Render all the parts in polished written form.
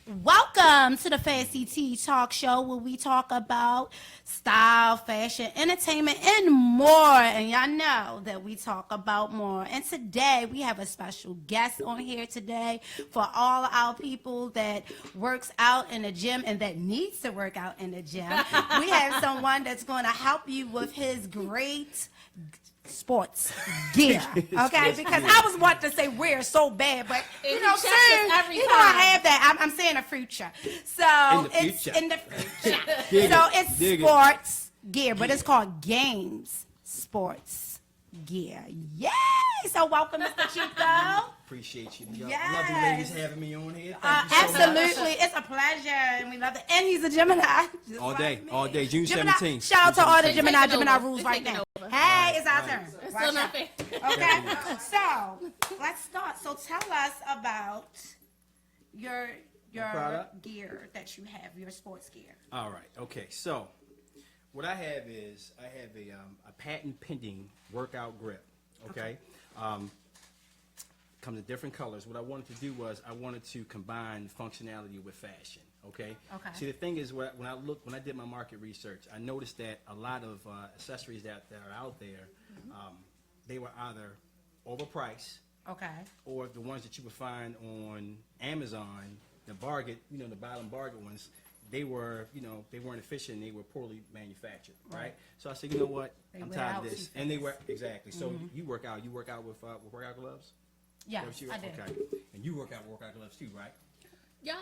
Welcome to the Fancy Tea Talk Show, where we talk about style, fashion, entertainment, and more. And y'all know that we talk about more. And today we have a special guest on here today for all our people that works out in the gym and that needs to work out in the gym. We have someone that's going to help you with his great sports gear, okay? Because I was wanting to say wear so bad, but you know, soon, I have that. I'm saying a future. So it's in the future. So it's sports gear, but it's called Games Sports Gear. Yay! So welcome, Mr. Chico. Appreciate you. Yes. Love you ladies having me on here. Thank you so Absolutely. much. It's a pleasure, and we love it. And he's a Gemini. All day, June Gemini. 17th. Shout out to all the June Gemini rules right now. Hey, it's our turn. It's still not fair. Okay, so let's start. So tell us about your product? gear that you have, your sports gear. All right. Okay. So what I have is a patent pending workout grip. Okay. Comes in different colors. What I wanted to do was I wanted to combine functionality with fashion. Okay. Okay. See, the thing is, when I did my market research, I noticed that a lot of accessories that are out there, they were either overpriced, Okay. or the ones that you would find on Amazon, the bargain, the bottom bargain ones, they weren't efficient. They were poorly manufactured, right? So I said, you know what? I'm tired of this. And they were exactly. So you work out with workout gloves. Yes, Is that what I did. Okay. And you work out with workout gloves too, right? Yeah.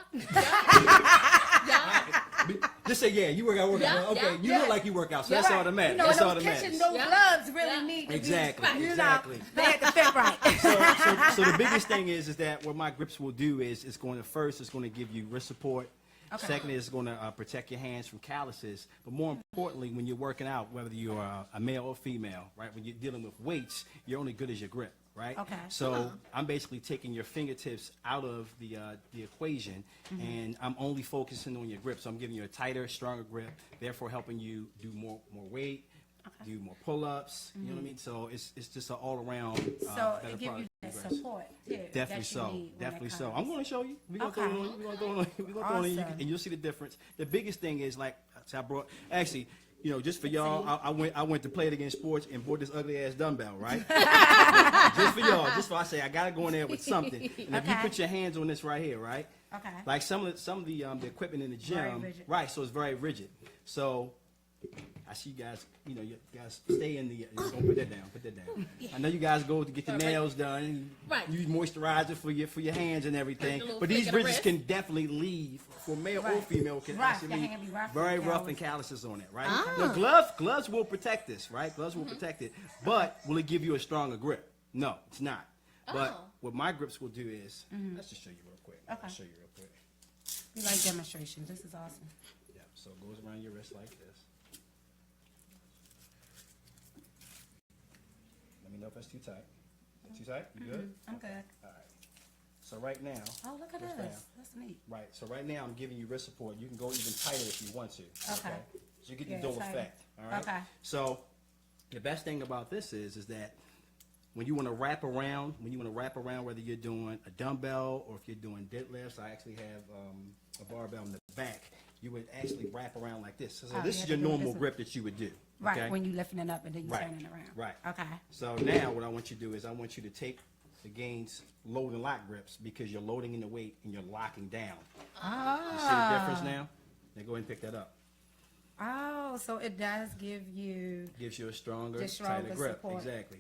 Just say yeah. You work out with workout gloves. Okay. You look like you work out, so that's all that matters. You know, That's all those that kitchen, matters. those gloves really need to Exactly. be, Exactly. they had to fit right. So the biggest thing is that what my grips will do is it's going to give you wrist support. Okay. Secondly, it's going to protect your hands from calluses. But more importantly, when you're working out, whether you're a male or female, right, when you're dealing with weights, you're only good as your grip, right? Okay. So I'm basically taking your fingertips out of the equation, and I'm only focusing on your grip. So I'm giving you a tighter, stronger grip, therefore helping you do more weight. Do more pull-ups, you know what I mean? So it's just an all-around So better it give you product that for you guys. support too. Definitely that you so. need when Definitely it so. comes. I'm going to show you. We're going to Okay. throw it on. We're going to throw it on. We're going to throw it on, Awesome. and you'll see the difference. The biggest thing is I brought actually. Just for y'all, I went to Play It Again Sports and bought this ugly ass dumbbell, right? Just for y'all, I say I gotta go in there with something. And if you Okay. put your hands on this right here, right? Okay. Like some of the equipment in the Very gym, rigid. right? So it's very rigid. So I see you guys, you guys stay in the. Don't put that down. Put that down. I know you guys go to get your nails done. Right. Use moisturizer for your hands and everything. The little But flick these of the ridges wrist. can definitely leave for male or Right. female. Can Rough. actually Your leave hand be rough very and rough and calloused. calluses on it, right? The gloves will protect this, right? Gloves will protect it, but will it give you a stronger grip? No, it's not. But what my grips will do is, let's just show you real quick. Okay. I'll show you real quick. We like demonstrations. This is awesome. Yeah, so it goes around your wrist like this. Let me know if that's too tight. Is it too tight? You good? I'm good. All right. So right now, Oh, look at Yes, this. ma'am. That's neat. right. So right now, I'm giving you wrist support. You can go even tighter if you want to. Okay. So you get Yeah, the dual tighter. effect. All right. Okay. So the best thing about this is that when you want to wrap around, whether you're doing a dumbbell or if you're doing deadlifts, I actually have a barbell in the back. You would actually wrap around like this. So Oh, this you is have your to do normal this. grip that you would do. Right, okay? when you lifting it up and then you Right. turning it around. Right. Okay. So now what I want you to do is I want you to take the Gains load and lock grips because you're loading in the weight and you're locking down. You see the difference now? Now go ahead and pick that up. Oh, so it does give you. Gives you a stronger, The stronger tighter grip. support. Exactly.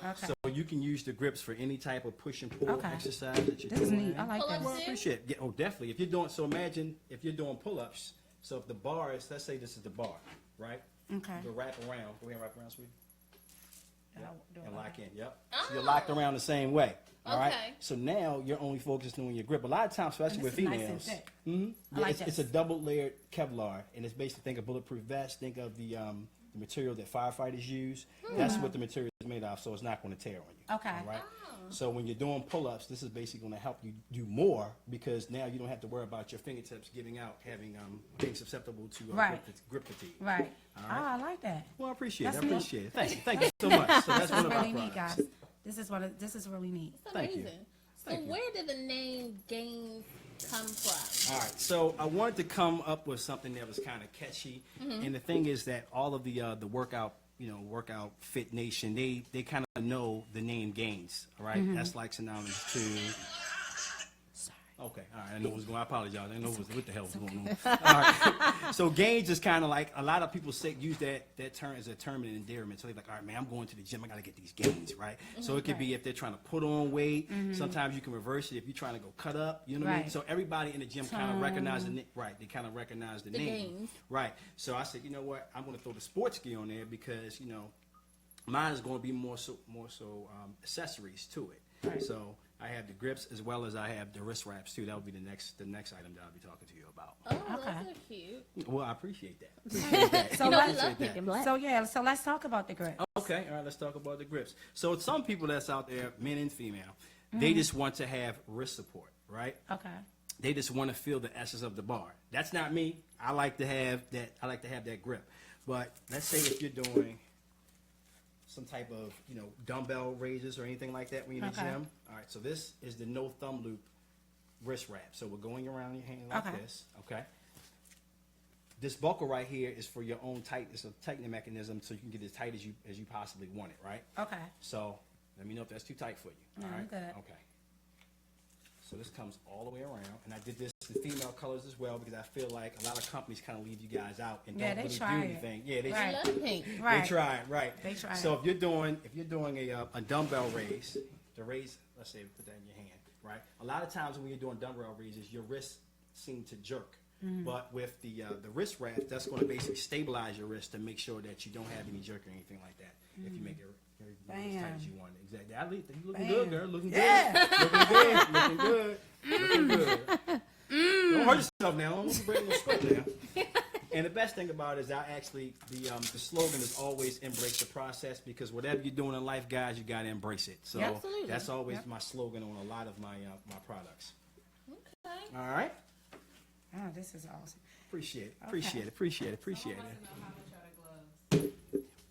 Okay. So you can use the grips for any type of push and pull Okay. exercise that you're This is doing. neat. I like Pull-ups that. Well, I appreciate it. Yeah, oh, definitely. If you're doing, so imagine if you're doing pull-ups. So if the bar is, let's say this is the bar, right? Okay. You wrap around. Go ahead and wrap around, sweetie. I'll do it And like lock that. in. Yep. So you're locked around the same way. All right. Okay. So now you're only focusing on your grip. A lot of times, especially And with this is nice and females, thick. yeah, like it's a double layered Kevlar, and it's basically think of bulletproof vest. Think of the material that firefighters use. That's what the material is made of, so it's not going to tear on you. Okay. All right. So when you're doing pull-ups, this is basically going to help you do more because now you don't have to worry about your fingertips giving out, being susceptible to Right. grip fatigue. Right. All Oh, right. I like that. Well, I appreciate That's it. I neat. appreciate it. Thank you so much. So that's This one is of our really neat, products. guys. This is really neat. It's Thank you. amazing. So Thank you. where did the name Gains come from? All right, so I wanted to come up with something that was kind of catchy, and the thing is that all of the workout, workout fit nation, they kind of know the name Gains. All right? That's like synonymous to. Okay, all right. I know what's going. I apologize. I know what the hell was going on. All right. So Gains is kind of like a lot of people use that term as a term of endearment. So they're like, all right, man, I'm going to the gym. I got to get these gains, right? So it could be if they're trying to put on weight. Sometimes you can reverse it if you're trying to go cut up. You know what I mean? Right. So everybody in the gym kind of recognize the right. They kind of recognize the name, Gains. right? So I said, you know what? I'm going to throw the sports gear on there because mine is going to be more so accessories to it. Right. So I have the grips as well as I have the wrist wraps too. That will be the next item that I'll be talking to you about. Oh, Okay. those are cute. Well, I appreciate that. Appreciate that. So You know, we let's- love picking black. So let's talk about the grip. Okay, all right, let's talk about the grips. So some people that's out there, men and female, they just want to have wrist support, right? Okay. They just want to feel the essence of the bar. That's not me. I like to have that grip. But let's say if you're doing some type of, dumbbell raises or anything like that when you're in the Okay. gym. All right, so this is the no thumb loop wrist wrap. So we're going around your hand like Okay. this, okay? This buckle right here is for your own it's a tightening mechanism so you can get as tight as you possibly want it, right? Okay. So let me know if that's too tight for you. No, all I'm right? good. Okay. So this comes all the way around, and I did this in female colors as well because I feel like a lot of companies kind of leave you guys out and Yeah, don't they really try do it. anything. Yeah, they I Right. love pink. Right. they try it, right? They try So it. if you're doing a dumbbell raise, let's say put that in your hand, right? A lot of times when you're doing dumbbell raises, your wrists seem to jerk. Mm-hmm. But with the wrist wrap, that's going to basically stabilize your wrist to make sure that you don't have any jerk or anything like that. If you make it as tight Bam. as you want it. Exactly. You looking Bam. good, girl. Looking Yeah. good. Looking good. Looking good. Looking good. Don't hurt yourself now. Don't bring no sweat now. And the best thing about it is the slogan is always embrace the process because whatever you're doing in life, guys, you got to embrace it. So Absolutely. that's always my slogan on a lot of my products. Okay. All right. Oh, this is awesome. Appreciate it. Okay. Appreciate it. Appreciate it. Appreciate Someone it. wants to know how much are the gloves.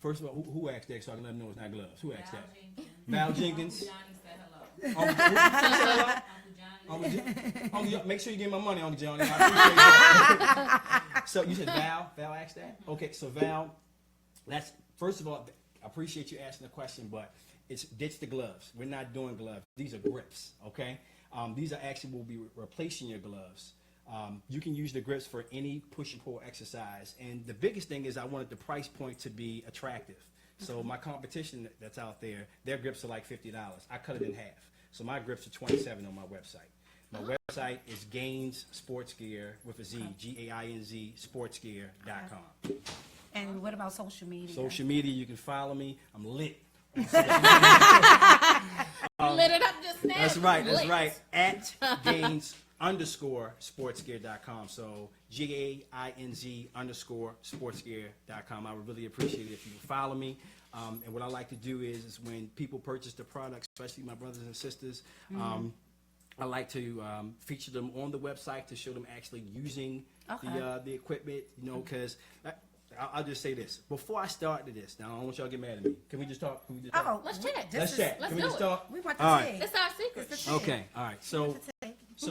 First of all, who asked that so I can let them know it's not gloves? Who asked Val that? Jenkins. Val Jenkins. Uncle Johnny said hello. Uncle Johnny. Uncle Johnny. Uncle John, make sure you get my money, Uncle Johnny. I appreciate that. So you said Val asked that? Okay, so Val, first of all, I appreciate you asking the question, but it's ditch the gloves. We're not doing gloves. These are grips, okay? These are actually will be replacing your gloves. You can use the grips for any push and pull exercise. And the biggest thing is I wanted the price point to be attractive. So my competition that's out there, their grips are like $50. I cut it in half. So my grips are $27 on my website. My website is Gains Sports Gear with a Z, Gainz sportsgear.com. And what about social media? Social media, you can follow me. I'm lit. Lit it up just now. That's right. That's Lit. right. At Gains_sportsgear.com. So GAINZ_sportsgear.com. I would really appreciate it if you would follow me. And what I like to do is when people purchase the product, especially my brothers and sisters, I like to feature them on the website to show them actually using the equipment. Because I'll just say this before I started this. Now I don't want y'all to get mad at me. Can we just talk? Oh, Let's chat. Let's chat. Let's Can we do just it. talk? We want to All right. see. It's our secret. Okay, all right. So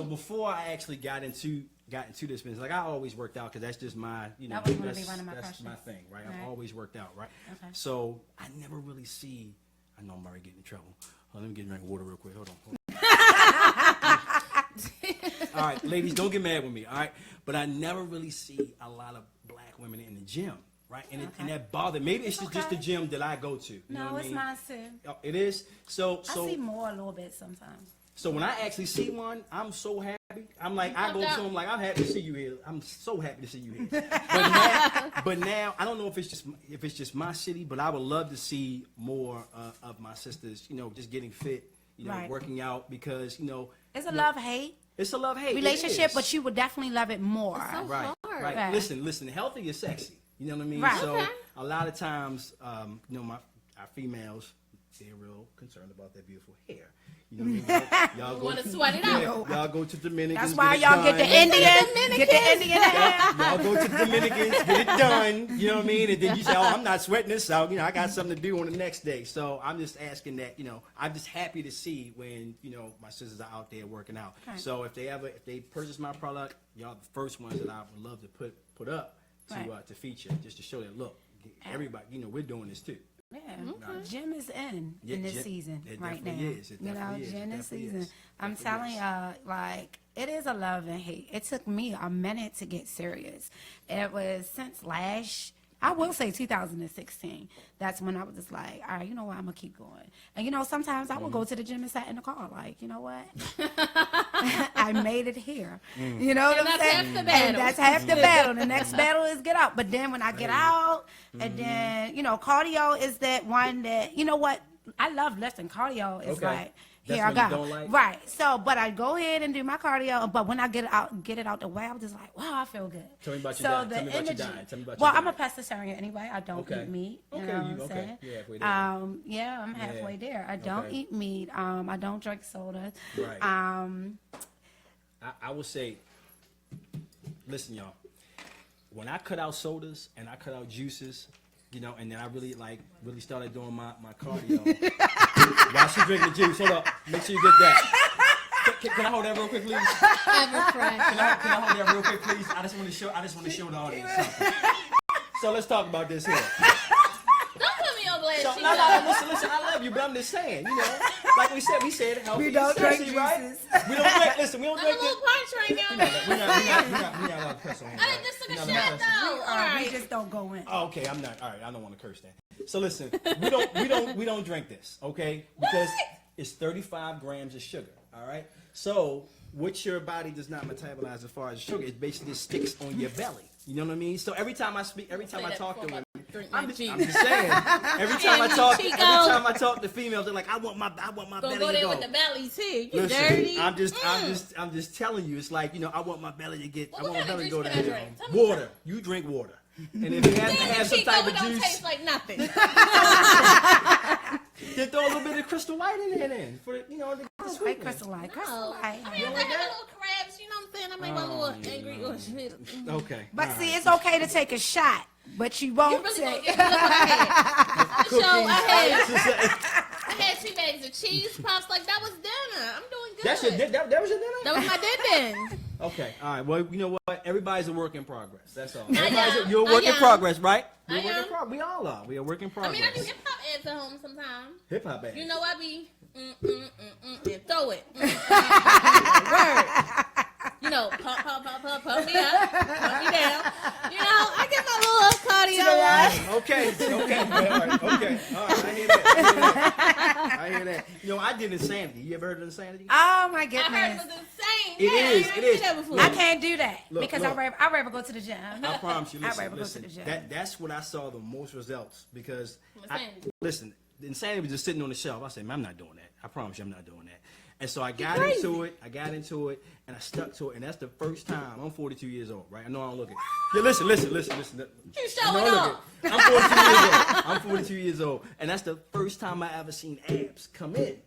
before I actually got into this business, like I always worked out because that's just my, That was gonna be that's, one of my that's questions. my thing, right? Right. I've always worked out, right? Okay. So I never really see. I know I'm already getting in trouble. Let me get a drink of water real quick. Hold on. All right, ladies, don't get mad with me. All right, but I never really see a lot of black women in the gym, right? And and that bothered. Maybe it's just the okay. gym that I go to. You know No, what I it's mean? mine too. Oh, it is. So I see more a little bit sometimes. So when I actually see one, I'm so happy. I'm like, I go to them like, I'm happy to see you here. I'm so happy to see you here. But now, I don't know if it's just my city, but I would love to see more of my sisters, just getting fit, Right. working out because, It's a love-hate it's a love-hate relationship, It but is. you would definitely love it more. It's so Right, hard. right. Right. Listen, healthy is sexy. You know what I mean? Right. So Okay. a lot of times, our females, they're real concerned about their beautiful hair. You know what I mean? Y'all go Want to sweat it out. Y'all go to Dominicans. That's why it y'all get the done. Indian, get the Indian hair. Y'all go to the Dominicans, get it done. You know what I mean? And then you say, "Oh, I'm not sweating this out. You know, I got something to do on the next day." So I'm just asking that. You know, I'm just happy to see when my sisters are out there working out. Right. So if they purchase my product, y'all the first ones that I would love to put up to Right. To feature, just to show that look, everybody, we're doing this too. Yeah, gym is in this gym- season it right now. definitely is. It definitely is. Gym It is definitely season. is. I'm Definitely telling is. you, like, it is a love and hate. It took me a minute to get serious. It was since I will say 2016. That's when I was just like, all right, you know what, I'm gonna keep going. And sometimes I would go to the gym and sat in the car, like, you know what, I made it here. You know what And I'm that's saying? half the And battle. that's half the battle. The next battle is get out. But then when I get out, and then cardio is that one that what I love lifting. Cardio is Okay. like. That's Here I one you go. don't like? Right. So, but I go ahead and do my cardio. But when I get it out the way, I was just like, wow, I feel good. Tell me about so your diet. the Tell me about your energy. diet. Tell me about well, your I'm a diet. pescatarian anyway. I don't Okay. eat meat. You Okay, know what you- I'm okay. saying? You're halfway there. Yeah, I'm halfway Yeah. there. I don't Okay. eat meat. I don't drink soda. Right. I will say, listen, y'all. When I cut out sodas and I cut out juices, and then I really started doing my cardio. While she drinking the juice, hold up, make sure you get that. Can I hold that real quick, please? Ever fresh. Can I hold that real quick, please? I just want to show the audience something. So let's talk about this here. Don't put me on blast. So, She no, knows. listen, I love you, but I'm just saying, like we said, healthy, We don't drink sexy, right? juices. We don't drink. Listen, we don't I'm a drink little this. parched right now. We're not allowed to cuss on here. I right? just took We're a not shot allowed to cuss. though. All We right. just don't go in. Oh, okay, I'm not. All right, I don't want to curse then. So listen, we don't drink this, okay? Because it's 35 grams of sugar. All right. So what your body does not metabolize as far as sugar, it basically sticks on your belly. You know what I mean? So every time I talk to women, I'm just saying. Every time I talk to females, they're like, I want my Gonna belly go to there go. with the belly too. You Listen, dirty. I'm just telling you. It's like I want my belly to get. Well, I what want my kind belly of to go juice down can I there. drink? Tell me Water. You drink water. And if you have to Damn, have some Chico, type it of don't juice, taste like nothing. then throw a little bit of Crystal Light in there then for the I like sweetness. Crystal Light. Crystal No. Light. I mean, I might have a little crabs, you know what I'm saying? I might be a little angry or shit. Okay. But all see, right. it's okay to take a shot, but you You won't really gonna take. get look what I had. So I Cookies. had 2 bags of cheese puffs. Like that was dinner. I'm doing good. That's that was your dinner? That was my dinner. Okay. All right. Well, you know what? Everybody's a work in progress. That's all. I am. You're a work in I am. progress, right? You're I a work in am. progress. We all are. We are a work in I progress. mean, I do hip hop ads at home sometimes. Hip hop ads. You know, I be and throw it. Word. You know, pump me up, pump me down. You know, I get my little cardio. Okay. All right. I hear that. I hear that. I did Insanity. You ever heard of Insanity? Oh my I heard goodness. it was insane. It Yeah, is, I it ain't is. seen that before. I can't do that Look, because look. I'd rather go to the gym. I promise you. I'd rather go Listen. to the gym. That's when I saw the most results because Insanity. listen, the Insanity was just sitting on the shelf. I said, man, I'm not doing that. I promise you, I'm not doing that. And so I got into it, and I stuck to it, and that's the first time. I'm 42 years old, right? I know I don't look it. Yeah, listen. You showing No, look off. it. I'm 42 years old, and that's the first time I ever seen abs come in.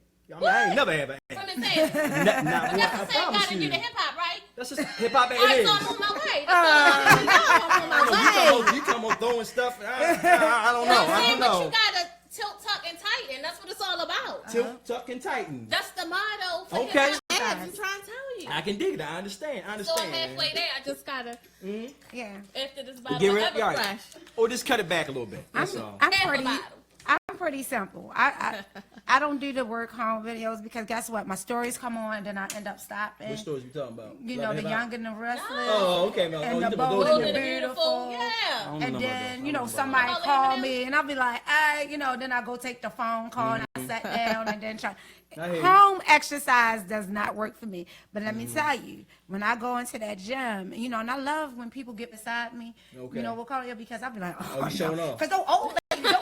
I ain't never had abs. From Insanity. Not one, That's I the same promise guy that you. do the hip hop, right? That's just hip hop. All right, It so is. I'm on my way. That's all I need to know. I'm on my way. You talking about throwing stuff? I don't know. I'm I saying, don't but you know. gotta tilt, tuck, and tighten. That's what it's all about. Tilt, tuck, and tighten. That's the motto for Okay. hip hop ads. I'm trying to tell you. I can dig it. I understand. So I'm halfway there. I just gotta, Yeah. after this bottle Get of rid- all right. Everfresh. Or just cut it back a little bit. That's all. I'm Half a pretty. bottle. I'm pretty simple. I don't do the work home videos because guess what? My stories come on and then I end up stopping. What stories you talking about? You Like know, the hip-hop? young and the restless. Oh, okay, man. And Oh, the you talking about bold those and Bold the and beautiful. beautiful. Yeah. I don't And know about then, those. you know, I don't know somebody about call those. me and I'll be like, hey, then I go take the phone call and I sat down and then try. I hear you. Home exercise does not work for me. But let me Mm-hmm. tell you, when I go into that gym, and I love when people get beside me, Okay. we'll call you because I'll be like, Oh, you showing off. Because those old ladies,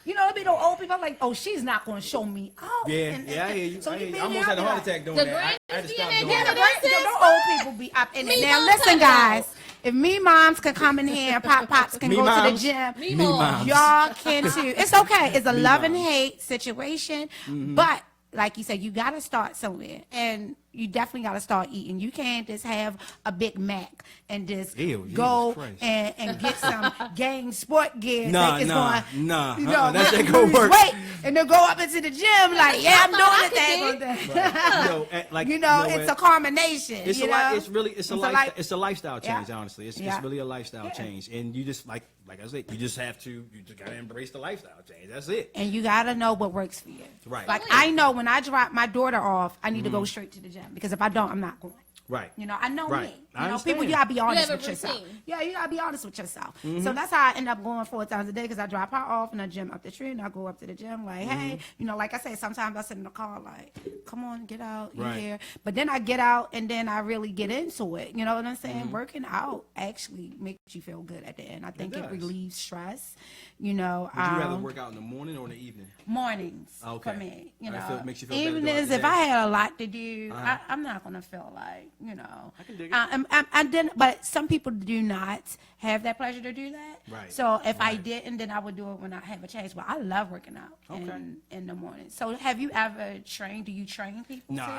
it'll be those old people I'm like, oh, she's not going to show me out. Yeah, And- yeah, I hear you. So I you hear you. be I almost there, had a I'll be heart like, attack doing The that. I had to grandmas stop be in doing there Yeah, that. the those old people be up in it. Me Now, moms listen, have guys. If me moms can come in here and pops can Me go to the moms. gym, Me moms. y'all can too. It's okay. It's a love and hate situation, but like you said, you got to start somewhere, and you definitely got to start eating. You can't just have a Big Mac and just Ew, go Jesus Christ. and get some gang sport gear. Nah, think it's nah, going, nah. you know, That ain't gonna lose work. weight, and then go up into the gym like, yeah, I'm I doing could it. That You know, like, you know, what? it's a combination. It's you a know? it's really it's a It's a lifestyle, life- it's a lifestyle change. Yeah. Honestly, it's Yeah. really a lifestyle Yeah. change, and you just like I said, you just have to you just gotta embrace the lifestyle change. That's it. And you got to know what works for you. Right. Like, I know when I drop my daughter off, I need to go straight to the gym, because if I don't, I'm not going. Right. You know, I know Right. me. I You know, understand. people, you gotta be honest have a with yourself. routine. Yeah, you gotta be honest with yourself. So that's how I end up going 4 times a day, because I drop her off in the gym up the street, and I go up to the gym like, hey, you know, like I say, sometimes I sit in the car like, come on, get out, you Right. here. But then I get out, and then I really get into it. You know what I'm saying? Working out actually makes you feel good at the end. I think it does. relieves stress. You know, Would you rather work out in the morning or in the evening? mornings Okay. for me. You All right, know, so it makes you feel better throughout evenings, the if day. I had a lot to do, Uh-huh. I'm not gonna feel like, you know. I can dig it. I didn't, but some people do not have that pleasure to do that. Right. So if I Right. didn't, then I would do it when I have a chance. But I love working out Okay. in the morning. So have you ever trained? Do you train people? No, too?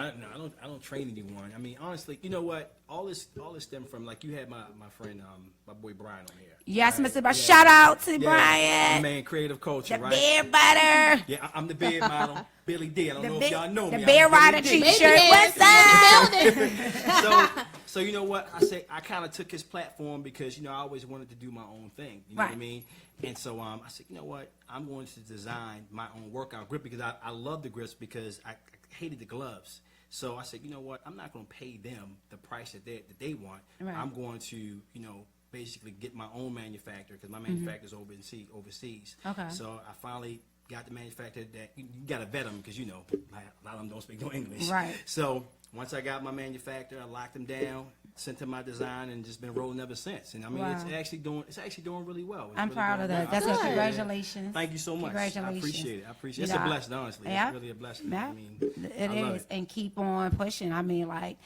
I don't train anyone. I mean, honestly, you know what? All this stem from like you had my friend, my boy Brian on here. Yes, right? Mr. But Yeah. shout out to Yeah, Brian. my man, creative culture, The right? beer butter. Yeah, I'm the beard model, Billy D. I don't know if y'all know me. The I'm beer Billy rider D. t-shirt. What's up? So you know what? I kind of took his platform because you know I always wanted to do my own thing. You know what I Right. mean? And so I said, you know what? I'm going to design my own workout grip because I love the grips because I hated the gloves. So I said, you know what? I'm not going to pay them the price that they want. Right. I'm going to, you know, basically get my own manufacturer because my manufacturer's overseas. Okay. So I finally got the manufacturer that you got to vet them because you know like, a lot of them don't speak no English. Right. So once I got my manufacturer, I locked them down, sent him my design, and just been rolling ever since. And I mean, Wow. it's actually doing really well. It's I'm really proud doing of that. well. That's I what. appreciate it. Congratulations. Thank you so much. Congratulations. I appreciate it. You It's know, a blessing, honestly. yeah. It's really a blessing. Yeah, I mean, it I love is, it. and keep on pushing. I mean, like,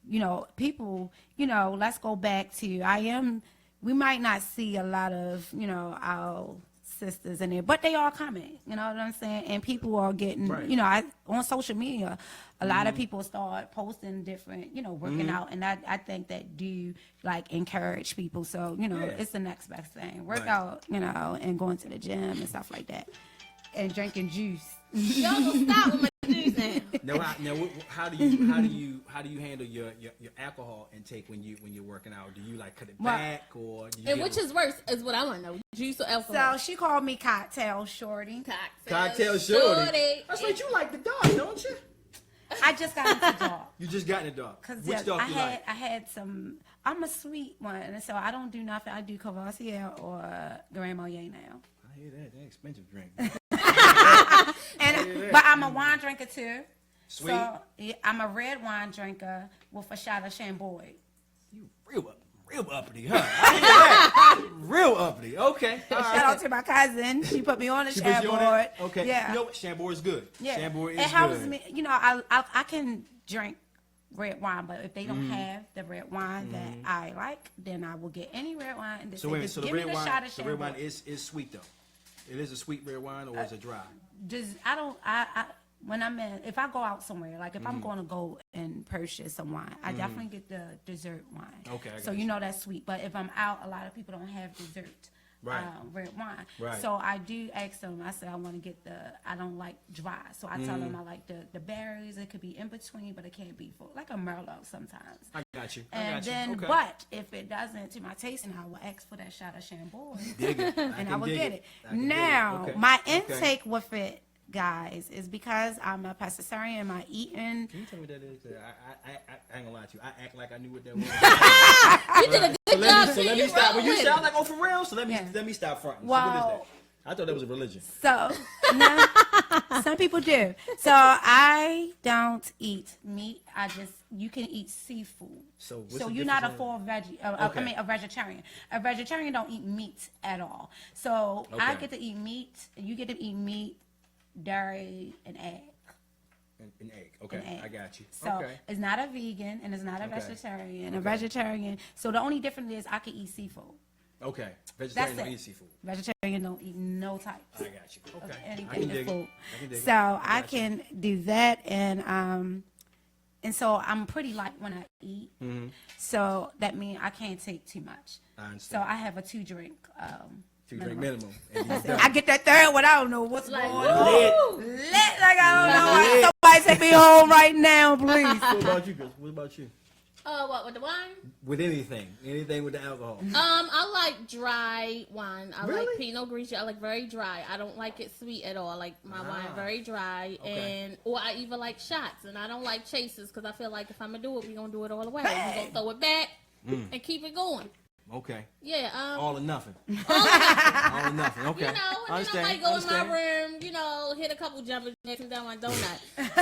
you know, people, you know, let's go back to we might not see a lot of, you know, our sisters in there, but they are coming, you know what I'm saying? And people are getting, Right. you know, on social media, a lot of people start posting different, you know, working out, and I think that do like encourage people. So, you know, Yeah. it's the next best thing. Work Right. out, you know, and going to the gym and stuff like that, and drinking juice. Y'all gonna stop with my juice now. How do you handle your alcohol intake when you're working out? Do you like cut it Well- back or? Do you And get- which is worse is what I want to know: juice or alcohol? So she called me Cocktail Shorty. Cocktail shorty? That's right. You like the dog, don't you? I just got into dog. You just got in the dog. Cause Which dog I you had like? I had some. I'm a sweet one, and so I don't do nothing. I do Cavassier or Grand Marnier now. I hear that. That expensive drink. But I'm a wine drinker too. Sweet. So yeah, I'm a red wine drinker with a shot of Chambord. You real uppity, huh? I hear that. Real uppity. Okay. All right. Shout out to my cousin. She put me on the She put you on Chambord. it? Okay. Yeah. You know what? Chambord is good. Yeah. Chambord is it helps good. me. You know, I can drink red wine, but if they don't have the red wine that I like, then I will get any red wine and just, So say, wait, just so the give me red the wine, shot of the red Chambord. wine is sweet though. It is a sweet red wine or is it dry? Just I when I'm in, if I go out somewhere, like if I'm going to go and purchase some wine, I definitely get the dessert wine. Okay, I So got you you. know that's sweet. But if I'm out, a lot of people don't have dessert. Right. Red wine. Right. So I do ask them. I said I want to get I don't like dry. So I tell them I like the berries. It could be in between, but it can't be full, like a Merlot sometimes. I got you. I And got you. then, Okay. but if it doesn't to my taste, and I will ask for that shot of Chambord, Dig it. and I can will dig get it. I can dig it. Now, Okay. my Okay. intake with it, guys, is because I'm a pescatarian. My eating, Can you tell me what that is? I ain't gonna lie to you. I act like I knew what that was. You did a good job. So let me You stop. When roll you with sound it. like, oh, for real? So let Yeah. me stop fronting. Well- so what is that? I thought that was a religion. so no, some people do. So I don't eat meat. You can eat seafood. So what's So the you're not a difference full veggie. Okay. I mean, a vegetarian. A vegetarian don't eat meat at all. So I Okay. get to eat meat. You get to eat meat, dairy, and egg. An egg. Okay, An egg. I got you. So Okay. it's not a vegan and it's not a Okay. vegetarian. Okay. A vegetarian. So the only difference is I can eat seafood. Okay. Vegetarian That's don't it. eat seafood. Vegetarian don't eat no types. I got you. of Okay. I anything can in dig food. it. I can dig it. So I got you. can do that, and so I'm pretty light when I eat. Mm-hmm. So that means I can't take too much. I So understand. I have a 2-drink. Two-drink minimum. minimum. And he's done. I get that third one. I don't know what's Like, going on. woo! Lit like I don't know. Lit. Somebody take me home right now, please. What about you, Chris? What about you? What with the wine? With anything with the alcohol. I like dry wine. I like Really? Pinot Grigio. I like very dry. I don't like it sweet at all. I like my wine very dry, Okay. or I even like shots. And I don't like chasers because I feel like if I'm gonna do it, we gonna do it all the way. We gonna throw it back and keep it going. Okay. Yeah. All or nothing. all of it. All or nothing. Okay. You know, and then I Understand. might go in Understand. my room, hit a couple jumpers and down my donut.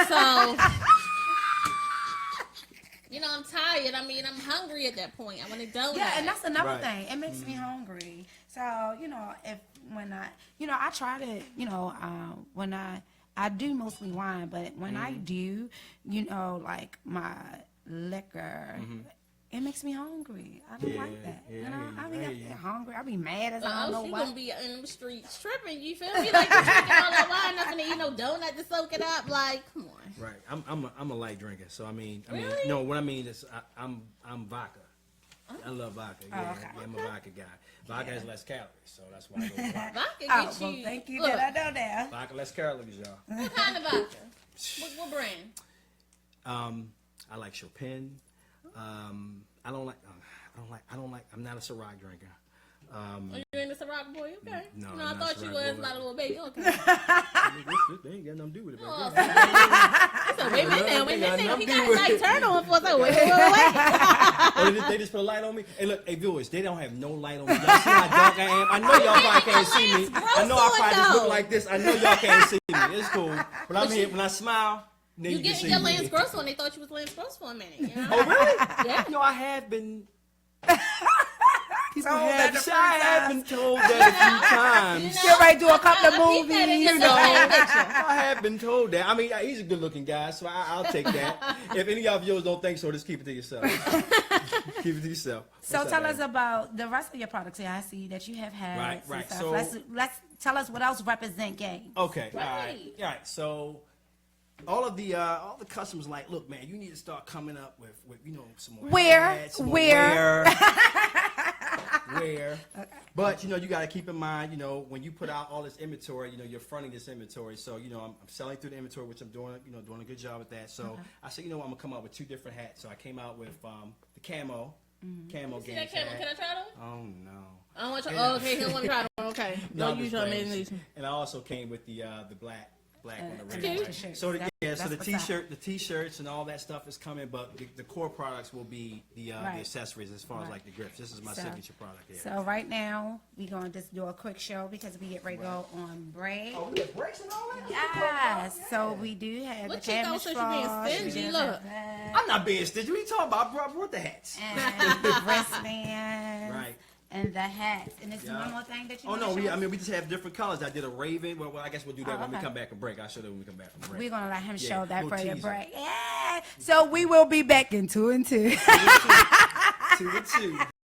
So, I'm tired. I mean, I'm hungry at that point. I want a donut. Yeah, and that's another Right. thing. It makes me hungry. So, I try to, when I do mostly wine, but when I do, like my liquor, it makes me hungry. I don't Yeah, like that. yeah, I I Uh-huh, be hear you. hungry. I be mad as I don't know she why. gonna be in the streets tripping. You feel me? Like you drinking all that wine, nothing to eat no donut to soak it up. Like, come on. Right. I'm a light drinker, so I mean, Really? no. What I mean is, I'm vodka. I love vodka. Yeah, okay. yeah, I'm a vodka guy. Vodka has less calories, so that's why I go with vodka. Vodka Oh, get well, you. thank you Look, that I know that. Vodka less calories, y'all. what kind of vodka? What brand? I like Chopin. I'm not a Ciroc drinker. Oh, you in the Ciroc boy? Okay. No, I I'm not thought you Ciroc was boy. not a little baby. Okay. They ain't got nothing to do with it. Oh, But so wait a minute now. Wait a Got minute. nothing He to do got with like it. turn on for us. Like, wait. they just put a light on me. Hey, look, hey, viewers, they don't have no light on me. Y'all see how dark I am? I know y'all probably can't see me. I know I probably just look like this. I know y'all can't see me. It's cool. But I'm here. When I smile, then You you can getting see your me. Lance Gross one? They thought you was Lance Gross for a minute. You know? Oh, really? Yeah. No, I have been. People Told have, that a I few have times. been told that a few times. Get ready to do a couple of I peeped that in movies. your social picture. I have been told that. I mean, he's a good-looking guy, so I'll take that. If any of yours don't think so, just keep it to yourself. Keep it to yourself. So What's tell up, us baby? about the rest of your products here. I see that you have had. Right, right. Stuff. So- let's tell us what else represent game. Okay, Right. all right. So all the customers like, look, man, you need to start coming up with some more. Where? hats, some more Where? where? But you got to keep in mind, when you put out all this inventory, you're fronting this inventory. So I'm selling through the inventory, which I'm doing, doing a good job at that. So I said, I'm gonna come out with 2 different hats. So I came out with the camo See game that camera? Can I try them? Oh no. I don't want to try. Oh, okay. He don't want to try them. Okay. No, Don't I'm use just your playing. imagination. And I also came with the black on the and red. the right? t-shirts. So That's so the what's up. the t-shirts and all that stuff is coming, but the core products will be the Right. accessories as far as Right. like the grips. This is my So- signature product here. So right now we're gonna just do a quick show because we get ready to go on break. Oh, we got breaks and all that. Yes. So we do have What the you cabbage thought since you being straws, we stingy? do Look. have that, I'm not being stingy. What are you talking about? I brought the hats. and the wristbands, Right. and the hats. And there's Yeah. one more thing that you. Oh wanna no, show us? we just have different colors. I did a raven. Well, I guess we'll do that Oh, when we okay. come back from break. I'll show that when we come back from break. We're gonna let him Yeah, show that little for the teaser. break. Yeah. So we will be back in 2 and 2. 2 and 2.